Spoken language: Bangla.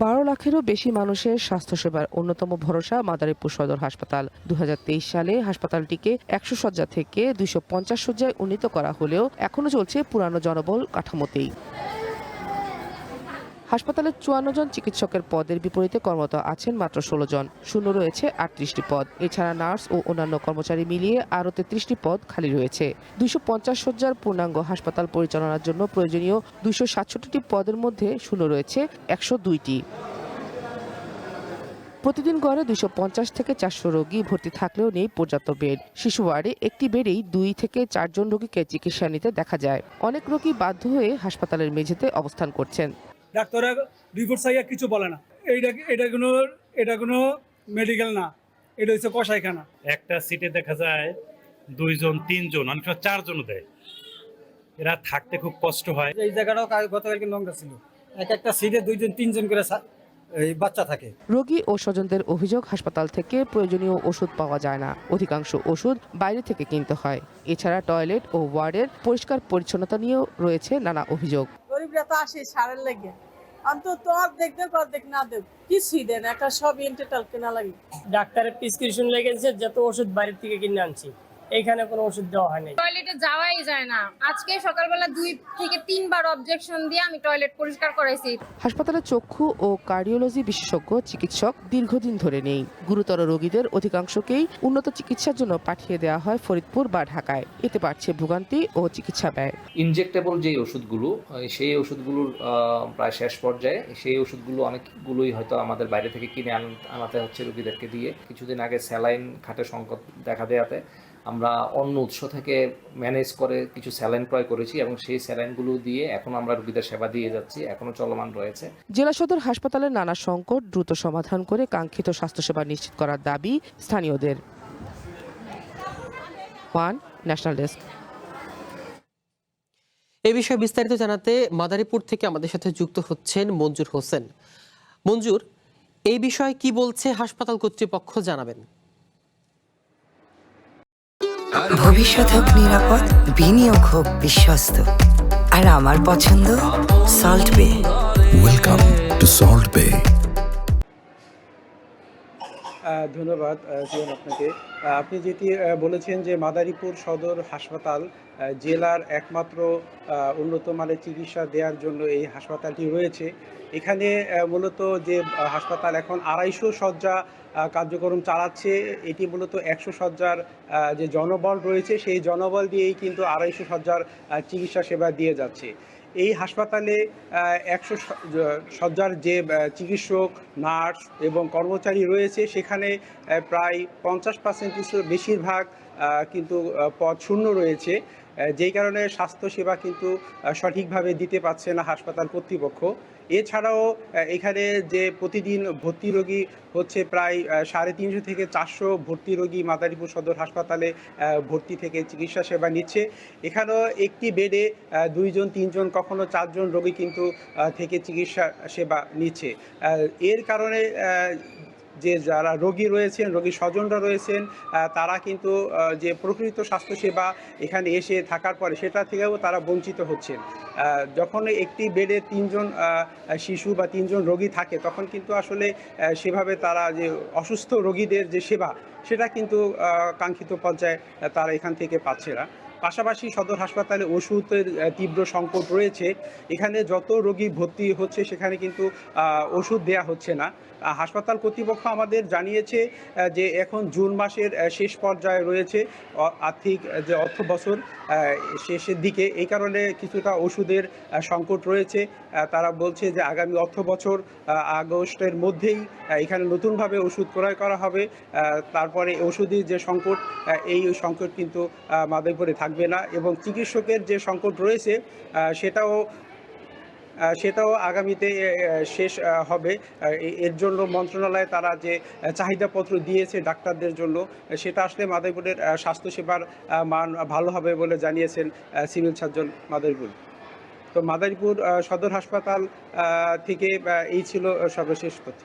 12 লাখেরও বেশি মানুষের স্বাস্থ্যসেবার অন্যতম ভরসা মাদারীপুর সদর হাসপাতাল। 2023 সালে হাসপাতালটিকে 100 শয্যা থেকে 250 শয্যায় উন্নীত করা হলেও এখনো চলছে পুরানো জনবল কাঠামোতেই। হাসপাতালের 54 জন চিকিৎসকের পদের বিপরীতে কর্মরত আছেন মাত্র 16 জন। শূন্য রয়েছে 38টি পদ। এছাড়া নার্স ও অন্যান্য কর্মচারী মিলিয়ে আরও 33টি পদ খালি রয়েছে। 250 শয্যার পূর্ণাঙ্গ হাসপাতাল পরিচালনার জন্য প্রয়োজনীয় 267টি পদের মধ্যে শূন্য রয়েছে 102টি। প্রতিদিন গড়ে 250 থেকে 400 রোগী ভর্তি থাকলেও নেই পর্যাপ্ত বেড। শিশু ওয়ার্ডে একটি বেডেই 2 থেকে 4 জন রোগীকে চিকিৎসা নিতে দেখা যায়। অনেক রোগী বাধ্য হয়ে হাসপাতালের মেঝেতে অবস্থান করছেন। ডাক্তাররা রিপোর্ট চাইয়া কিছু বলে না। এটা কোনো মেডিকেল না, এটা হচ্ছে কসাইখানা। একটা সিটে দেখা যায় 2 জন 3 জন, অনেক সময় 4 জনও দেয়। এরা থাকতে খুব কষ্ট হয়। এই জায়গাটাও গতকালকে নোংরা ছিল। একটা সিটে 2 জন 3 জন করে এই বাচ্চা থাকে। রোগী ও স্বজনদের অভিযোগ, হাসপাতাল থেকে প্রয়োজনীয় ওষুধ পাওয়া যায় না। অধিকাংশ ওষুধ বাইরে থেকে কিনতে হয়। এছাড়া টয়লেট ও ওয়ার্ডের পরিষ্কার পরিচ্ছন্নতা নিয়েও রয়েছে নানা অভিযোগ। গরিবরা তো আসে সারের লাগে, অন্তত অর্ধেক দেখ অর্ধেক না দেখ, কিছুই দেন একটা সব ইন্টারটাল কেনা লাগে। ডাক্তারের প্রেসক্রিপশন লেগেছে, যত ওষুধ বাইরে থেকে কিনে আনছি, এখানে কোনো ওষুধ দেওয়া হয়নি। টয়লেটে যাওয়াই যায় না। আজকে সকালবেলা 2 থেকে 3 বার অবজেকশন দিয়ে আমি টয়লেট পরিষ্কার করাইছি। হাসপাতালে চক্ষু ও কার্ডিওলজি বিশেষজ্ঞ চিকিৎসক দীর্ঘদিন ধরে নেই। গুরুতর রোগীদের অধিকাংশকেই উন্নত চিকিৎসার জন্য পাঠিয়ে দেওয়া হয় ফরিদপুর বা ঢাকায়। এতে বাড়ছে ভোগান্তি ও চিকিৎসা ব্যয়। ইনজেক্টেবল যে ওষুধগুলো, সেই ওষুধগুলোর প্রায় শেষ পর্যায়ে। সেই ওষুধগুলো অনেকগুলোই হয়তো আমাদের বাইরে থেকে কিনে আনাতে হচ্ছে রোগীদেরকে দিয়ে। কিছুদিন আগে স্যালাইন খাতে সংকট দেখা দেওয়াতে আমরা অন্য উৎস থেকে ম্যানেজ করে কিছু স্যালাইন ক্রয় করেছি এবং সেই স্যালাইনগুলো দিয়ে এখন আমরা রোগীদের সেবা দিয়ে যাচ্ছি, এখনো চলমান রয়েছে। জেলা সদর হাসপাতালের নানা সংকট দ্রুত সমাধান করে কাঙ্ক্ষিত স্বাস্থ্যসেবা নিশ্চিত করার দাবি স্থানীয়দের। One national desk. এ বিষয়ে বিস্তারিত জানাতে মাদারীপুর থেকে আমাদের সাথে যুক্ত হচ্ছেন মঞ্জুর হোসেন। মঞ্জুর, এই বিষয়ে কি বলছে হাসপাতাল কর্তৃপক্ষ, জানাবেন। ভবিষ্যৎ হোক নিরাপদ, বিনিয়োগ হোক বিশ্বস্ত, আর আমার পছন্দ সল্ট বে। ওয়েলকাম টু সল্ট বে। ধন্যবাদ জিয়ান আপনাকে। আপনি যেটি বলেছেন যে মাদারীপুর সদর হাসপাতাল জেলার একমাত্র উন্নত মানের চিকিৎসা দেওয়ার জন্য এই হাসপাতালটি রয়েছে। এখানে মূলত যে হাসপাতাল এখন 250 শয্যা কার্যক্রম চালাচ্ছে, এটি মূলত 100 শয্যার যে জনবল রয়েছে সেই জনবল দিয়েই কিন্তু 250 শয্যার চিকিৎসা সেবা দিয়ে যাচ্ছে। এই হাসপাতালে 100 শয্যার যে চিকিৎসক, নার্স এবং কর্মচারী রয়েছে সেখানে প্রায় 50% বেশিরভাগ কিন্তু পদ শূন্য রয়েছে, যেই কারণে স্বাস্থ্যসেবা কিন্তু সঠিকভাবে দিতে পারছে না হাসপাতাল কর্তৃপক্ষ। এছাড়াও এখানে যে প্রতিদিন ভর্তি রোগী হচ্ছে প্রায় 350 থেকে 400 ভর্তি রোগী মাদারীপুর সদর হাসপাতালে ভর্তি থেকে চিকিৎসা সেবা নিচ্ছে। এখানেও একটি বেডে 2 জন 3 জন কখনো 4 জন রোগী কিন্তু থেকে চিকিৎসা সেবা নিচ্ছে। এর কারণে যে যারা রোগী রয়েছেন, রোগীর স্বজনরা রয়েছেন, তারা কিন্তু যে প্রকৃত স্বাস্থ্যসেবা এখানে এসে থাকার পরে সেটা থেকেও তারা বঞ্চিত হচ্ছেন। যখন একটি বেডে 3 জন শিশু বা 3 জন রোগী থাকে তখন কিন্তু আসলে সেভাবে তারা যে অসুস্থ রোগীদের যে সেবা সেটা কিন্তু কাঙ্ক্ষিত পর্যায়ে তারা এখান থেকে পাচ্ছে না। পাশাপাশি সদর হাসপাতালে ওষুধের তীব্র সংকট রয়েছে। এখানে যত রোগী ভর্তি হচ্ছে সেখানে কিন্তু ওষুধ দেয়া হচ্ছে না। হাসপাতাল কর্তৃপক্ষ আমাদের জানিয়েছে যে এখন জুন মাসের শেষ পর্যায়ে রয়েছে, আর্থিক যে অর্থ বছর শেষের দিকে, এই কারণে কিছুটা ওষুধের সংকট রয়েছে। তারা বলছে যে আগামী অর্থ বছর আগস্টের মধ্যেই এখানে নতুনভাবে ওষুধ ক্রয় করা হবে। তারপরে ওষুধের যে সংকট, এই সংকট কিন্তু মাদারীপুরে থাকবে না এবং চিকিৎসকের যে সংকট রয়েছে সেটাও আগামীতে শেষ হবে। এর জন্য মন্ত্রণালয়ে তারা যে চাহিদাপত্র দিয়েছে ডাক্তারদের জন্য, সেটা আসলে মাদারীপুরের স্বাস্থ্যসেবার মান ভালো হবে বলে জানিয়েছেন সিভিল সার্জন মাদারীপুর। তো মাদারীপুর সদর হাসপাতাল থেকে এই ছিল সর্বশেষ তথ্য।